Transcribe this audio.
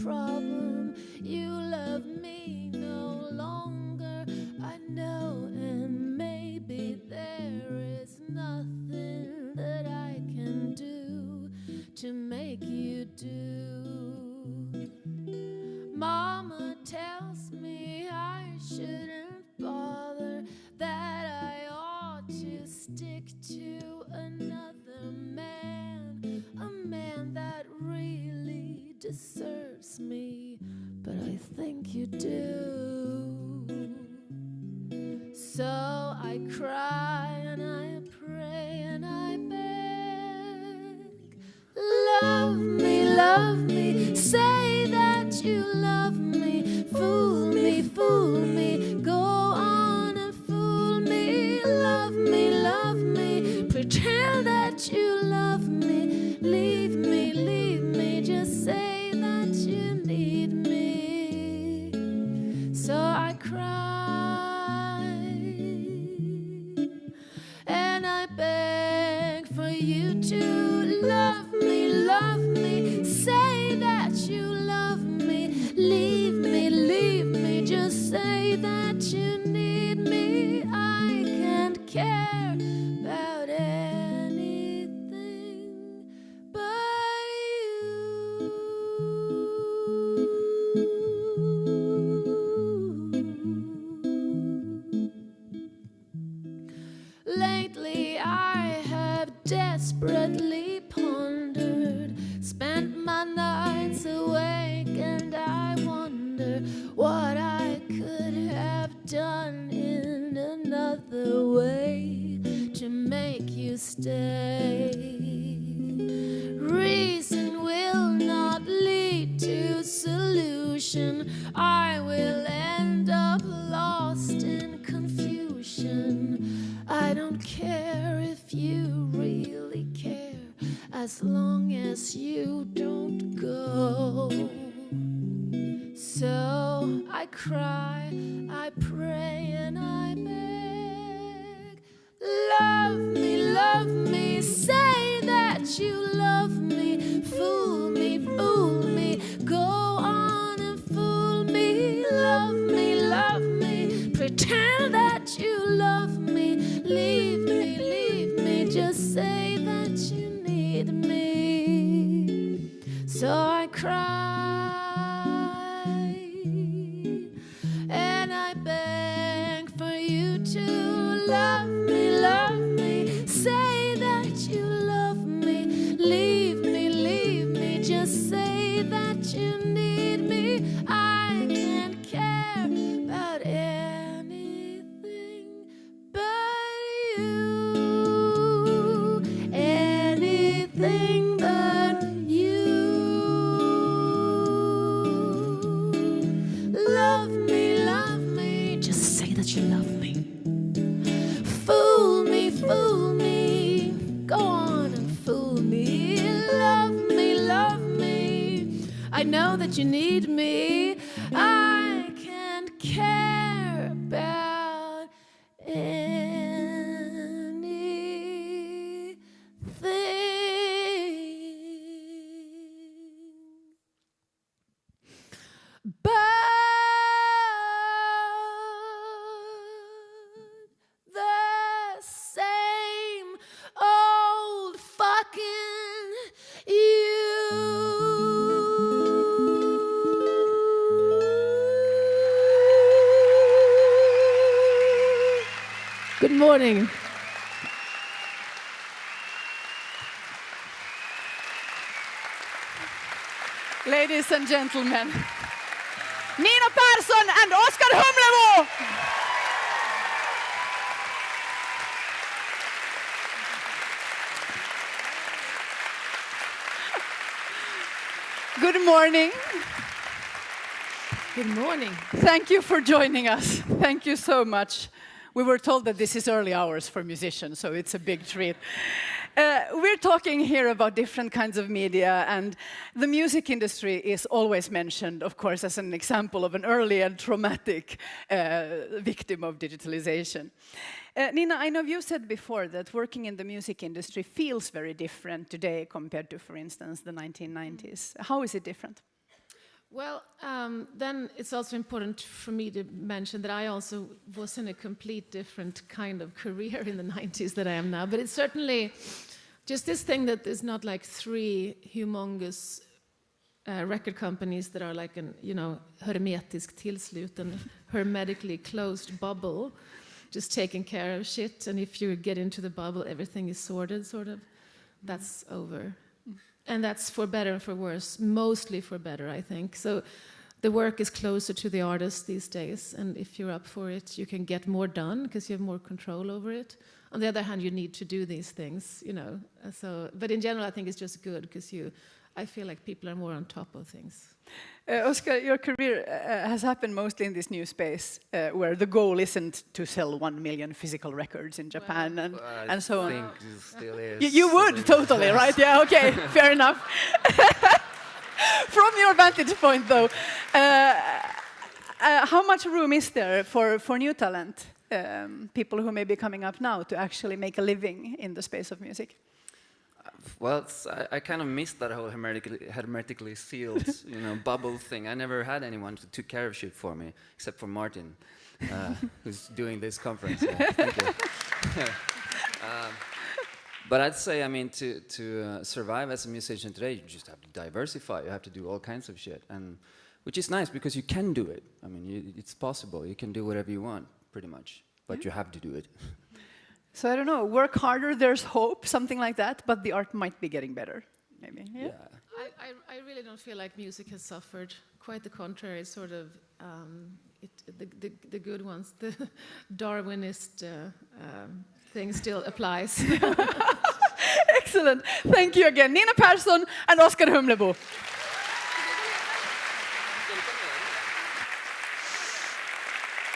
problem. You love me no longer, I know, and maybe there is nothing that I can do to make you do. Mama tells me I shouldn't bother, that I ought to stick to another man, a man that really deserves me, but I think you do. So I cry and I pray and I beg, love me, say that you love me, fool me, go on and fool me, love me, pretend that you love me, leave me, just say that you need me. So I cry and I beg for you to love me, say that you love me, leave me, just say that you need me. I can't care about anything but you. Lately I have desperately pondered, spent my nights awake, and I wonder what I could have done in another way to make you stay. Reason will not lead to solution, I will end up lost in confusion. I don't care if you really care, as long as you don't go. So I cry, I pray and I beg, love me, say that you love me, fool me, go on and fool me, love me, pretend that you love me, leave me, just say that you need me. So I cry and I beg for you to love me, say that you love me, leave me, just say that you need me. I can't care about anything but you, anything but you. Love me, just say that you love me. Fool me, go on and fool me. Love me, I know that you need me. I can't care about anything but the same old fucking you. Good morning. Ladies and gentlemen, Nina Persson and Oskar Humlebo! Good morning. Good morning. Thank you for joining us. Thank you so much. We were told that this is early hours for musicians, so it's a big treat. We're talking here about different kinds of media, and the music industry is always mentioned, of course, as an example of an early and traumatic victim of digitalization. Nina, I know you said before that working in the music industry feels very different today compared to, for instance, the 1990s. How is it different? Well, then it's also important for me to mention that I also was in a complete different kind of career in the 90s that I am now. But it's certainly just this thing that is not like three humongous record companies that are like an, hermetisk tillsluten, hermetically closed bubble, just taking care of shit. And if you get into the bubble, everything is sorted, sort of. That's over. And that's for better and for worse, mostly for better, I think. So the work is closer to the artist these days, and if you're up for it, you can get more done because you have more control over it. On the other hand, you need to do these things, So, but in general, I think it's just good because I feel like people are more on top of things. Oskar, your career has happened mostly in this new space where the goal isn't to sell 1 million physical records in Japan and so on. I think it still is. You would, totally, right? Yeah, okay, fair enough. From your vantage point, though, how much room is there for new talent, people who may be coming up now, to actually make a living in the space of music? Well, I kind of missed that whole hermetically sealed, bubble thing. I never had anyone who took care of shit for me, except for Martin, who's doing this conference. Yeah, thank you. But I'd say, to survive as a musician today, you just have to diversify. You have to do all kinds of shit, which is nice because you can do it. It's possible. You can do whatever you want, pretty much, but you have to do it. So I don't know, work harder, there's hope, something like that, but the art might be getting better, maybe. Yeah. I really don't feel like music has suffered. Quite the contrary. It's sort of the good ones, the Darwinist thing still applies. Excellent. Thank you again, Nina Persson and Oskar Humlebo.